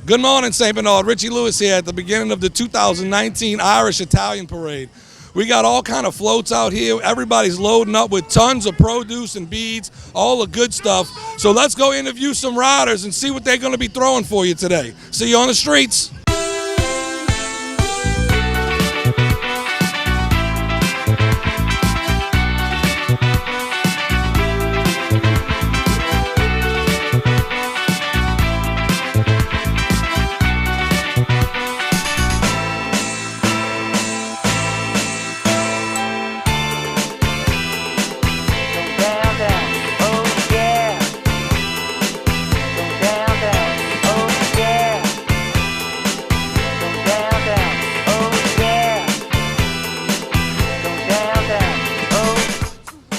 Good morning, St. Bernard. Richie Lewis here at the beginning of the 2019 Irish Italian Parade. We got all kind of floats out here. Everybody's loading up with tons of produce and beads, all the good stuff. So let's go interview some riders and see what they're going to be throwing for you today. See you on the streets.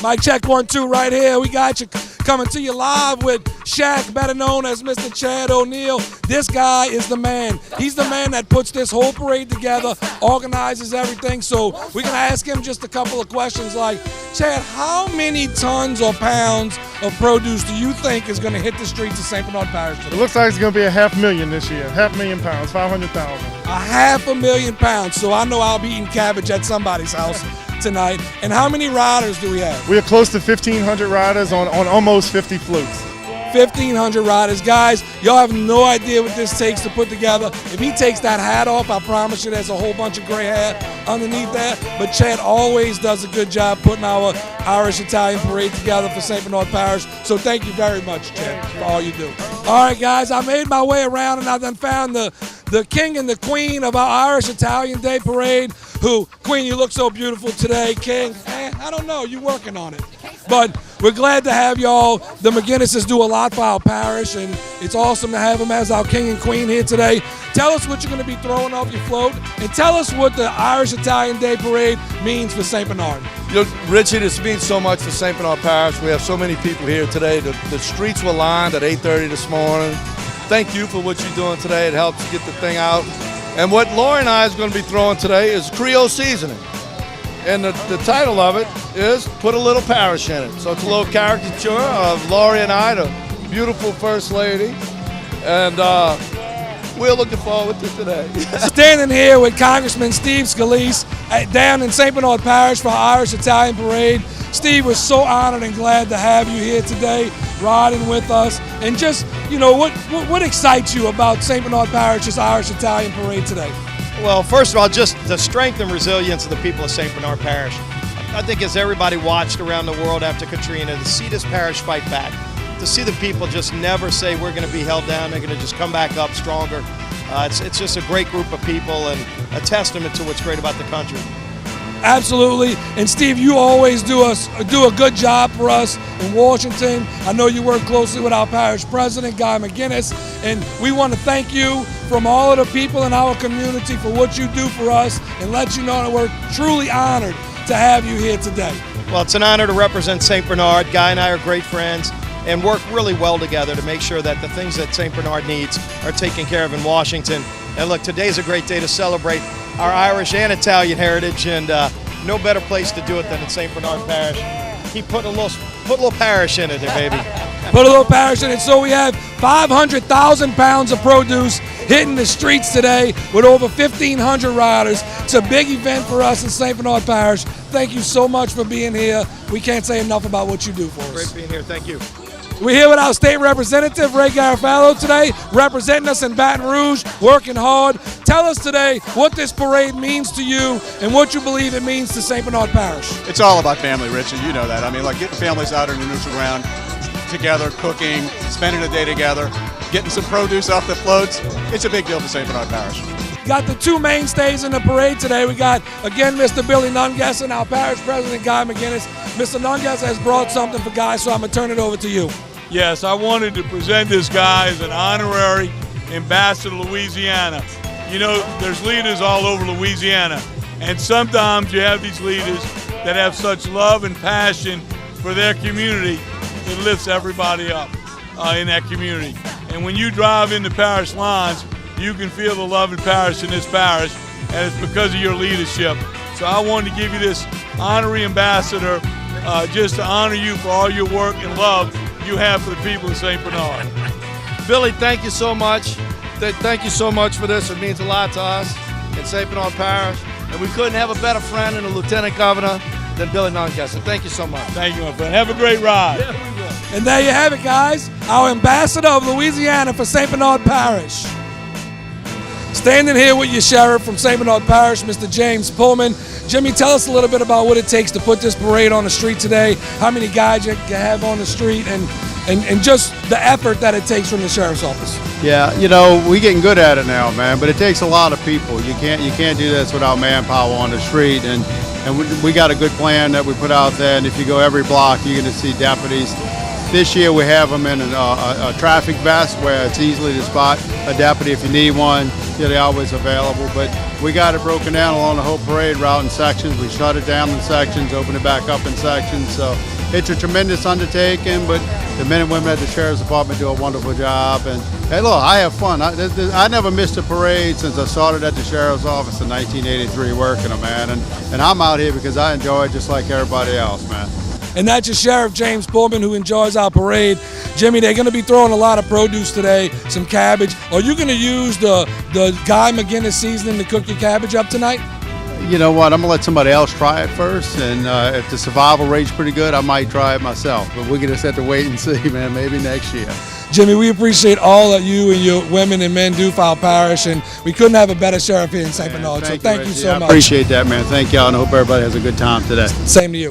Mic check 1, 2 right here. We got you coming to you live with Shaq, better known as Mr. Chad O'Neill. This guy is the man. He's the man that puts this whole parade together, organizes everything. So we're going to ask him just a couple of questions like, Chad, how many tons or pounds of produce do you think is going to hit the streets of St. Bernard Parish today? It looks like it's going to be 500,000 this year. 500,000 pounds, 500,000. 500,000 pounds. So I know I'll be eating cabbage at somebody's house tonight. And how many riders do we have? We are close to 1,500 riders on almost 50 floats. 1,500 riders. Guys, y'all have no idea what this takes to put together. If he takes that hat off, I promise you there's a whole bunch of gray hair underneath that. But Chad always does a good job putting our Irish Italian Parade together for St. Bernard Parish. So thank you very much, Chad, for all you do. All right, guys, I made my way around and I then found the king and the queen of our Irish Italian Day Parade, who, Queen, you look so beautiful today. King, I don't know, you're working on it. But we're glad to have y'all. The McInnises do a lot for our parish, and it's awesome to have them as our king and queen here today. Tell us what you're going to be throwing off your float, and tell us what the Irish Italian Day Parade means for St. Bernard. You know, Richie, this means so much for St. Bernard Parish. We have so many people here today. The streets were lined at 8:30 this morning. Thank you for what you're doing today. It helps get the thing out. And what Laurie and I is going to be throwing today is Creole seasoning. And the title of it is Put a Little Parish in It. So it's a little caricature of Laurie and I, the beautiful First Lady. And we're looking forward to today. Standing here with Congressman Steve Scalise down in St. Bernard Parish for our Irish Italian Parade. Steve, we're so honored and glad to have you here today, riding with us. And just, you know, what excites you about St. Bernard Parish's Irish Italian Parade today? Well, first of all, just the strength and resilience of the people of St. Bernard Parish. I think as everybody watched around the world after Katrina, to see this parish fight back, to see the people just never say we're going to be held down, they're going to just come back up stronger. It's just a great group of people and a testament to what's great about the country. Absolutely. And Steve, you always do a good job for us in Washington. I know you work closely with our parish president, Guy McInnis, and we want to thank you from all of the people in our community for what you do for us and let you know that we're truly honored to have you here today. Well, it's an honor to represent St. Bernard. Guy and I are great friends and work really well together to make sure that the things that St. Bernard needs are taken care of in Washington. And look, today's a great day to celebrate our Irish and Italian heritage, and no better place to do it than in St. Bernard Parish. He put a little parish in it there, baby. Put a little parish in it. So we have 500,000 pounds of produce hitting the streets today with over 1,500 riders. It's a big event for us in St. Bernard Parish. Thank you so much for being here. We can't say enough about what you do for us. Great being here. Thank you. We're here with our state representative, Ray Garofalo, today, representing us in Baton Rouge, working hard. Tell us today what this parade means to you and what you believe it means to St. Bernard Parish. It's all about family, Rich, and you know that. I mean, like getting families out on the neutral ground together, cooking, spending a day together, getting some produce off the floats. It's a big deal for St. Bernard Parish. Got the two mainstays in the parade today. We got, again, Mr. Billy Nungesser and our parish president, Guy McInnis. Mr. Nungesser has brought something for Guy, so I'm going to turn it over to you. Yes, I wanted to present this guy as an honorary ambassador to Louisiana. You know, there's leaders all over Louisiana, and sometimes you have these leaders that have such love and passion for their community, it lifts everybody up in that community. And when you drive in the parish lines, you can feel the love and passion in this parish, and it's because of your leadership. So I wanted to give you this honorary ambassador just to honor you for all your work and love you have for the people of St. Bernard. Billy, thank you so much. thank you so much for this. It means a lot to us in St. Bernard Parish. And we couldn't have a better friend and a lieutenant governor than Billy Nungesser. Thank you so much. Thank you, my friend. Have a great ride. Yeah, we will. And there you have it, guys. Our ambassador of Louisiana for St. Bernard Parish. Standing here with your sheriff from St. Bernard Parish, Mr. James Pullman. Jimmy, tell us a little bit about what it takes to put this parade on the street today, how many guys you have on the street, and just the effort that it takes from the sheriff's office. Yeah, you know, we're getting good at it now, man, but it takes a lot of people. You can't do this without manpower on the street, and we got a good plan that we put out there, and if you go every block, you're going to see deputies. This year we have them in a traffic vest where it's easily to spot a deputy if you need one. They're always available, but we got it broken down along the whole parade route in sections. We shut it down in sections, open it back up in sections, so it's a tremendous undertaking, but the men and women at the Sheriff's Department do a wonderful job. And hey, look, I have fun. I never missed a parade since I started at the Sheriff's Office in 1983 working them, man. And I'm out here because I enjoy it just like everybody else, man. And that's your Sheriff James Pullman, who enjoys our parade. Jimmy, they're going to be throwing a lot of produce today, some cabbage. Are you going to use the Guy McInnis seasoning to cook your cabbage up tonight? You know what, I'm going to let somebody else try it first, and if the survival rate's pretty good, I might try it myself. But we're going to just have to wait and see, man, maybe next year. Jimmy, we appreciate all that you and your women and men do for our parish, and we couldn't have a better sheriff here in St. Bernard, so thank you so much. I appreciate that, man. Thank y'all, and I hope everybody has a good time today. Same to you.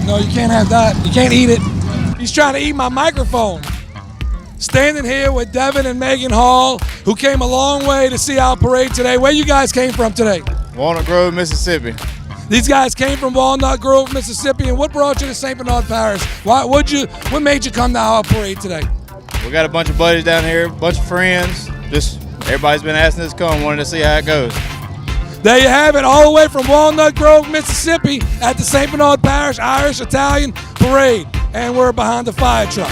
No, you can't have that. You can't eat it. He's trying to eat my microphone. Standing here with Devin and Megan Hall, who came a long way to see our parade today. Where you guys came from today? Walnut Grove, Mississippi. These guys came from Walnut Grove, Mississippi. And what brought you to St. Bernard Parish? What made you come to our parade today? We got a bunch of buddies down here, a bunch of friends. Just everybody's been asking us to come, wanted to see how it goes. There you have it, all the way from Walnut Grove, Mississippi, at the St. Bernard Parish Irish Italian Parade. And we're behind the fire truck.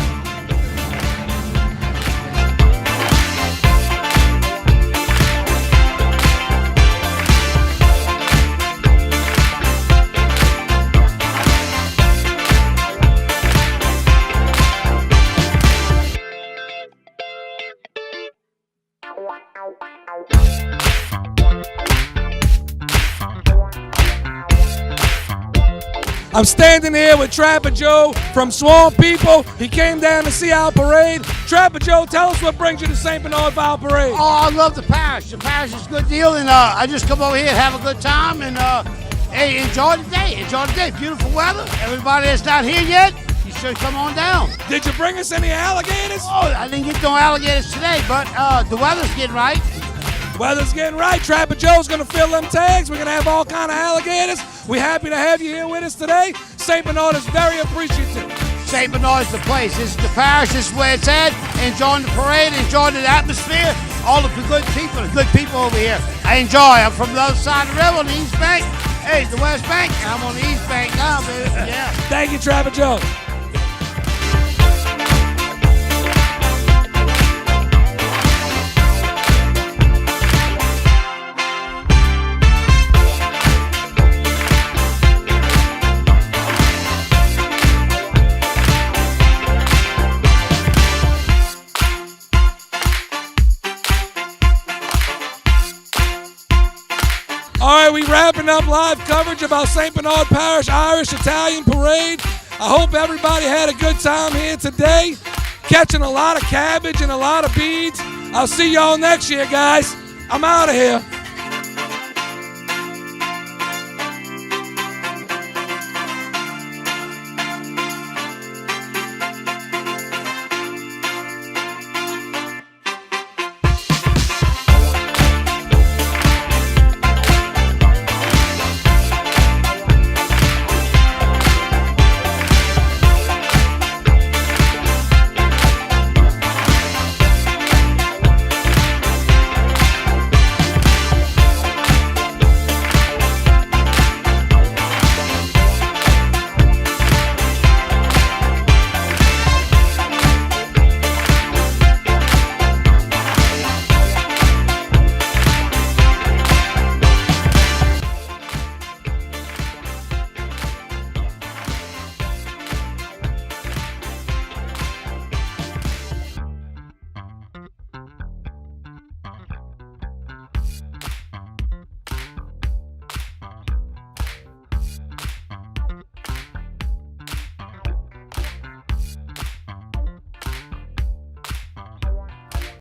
I'm standing here with Trapper Joe from Swamp People. He came down to see our parade. Trapper Joe, tell us what brings you to St. Bernard for our parade. Oh, I love the parish. The parish is a good deal, and I just come over here and have a good time, and hey, enjoy the day. Enjoy the day. Beautiful weather. Everybody that's not here yet, you should come on down. Did you bring us any alligators? Oh, I didn't get no alligators today, but the weather's getting right. Weather's getting right. Trapper Joe's going to fill them tags. We're going to have all kind of alligators. We're happy to have you here with us today. St. Bernard is very appreciative. St. Bernard's the place. This is the parish. This is where it's at. Enjoying the parade, enjoying the atmosphere. All of the good people over here. I enjoy. I'm from the other side of the river on the East Bank. Hey, the West Bank. I'm on the East Bank now, baby. Yeah. Thank you, Trapper Joe. All right, we wrapping up live coverage of our St. Bernard Parish Irish Italian Parade. I hope everybody had a good time here today, catching a lot of cabbage and a lot of beads. I'll see y'all next year, guys. I'm out of here.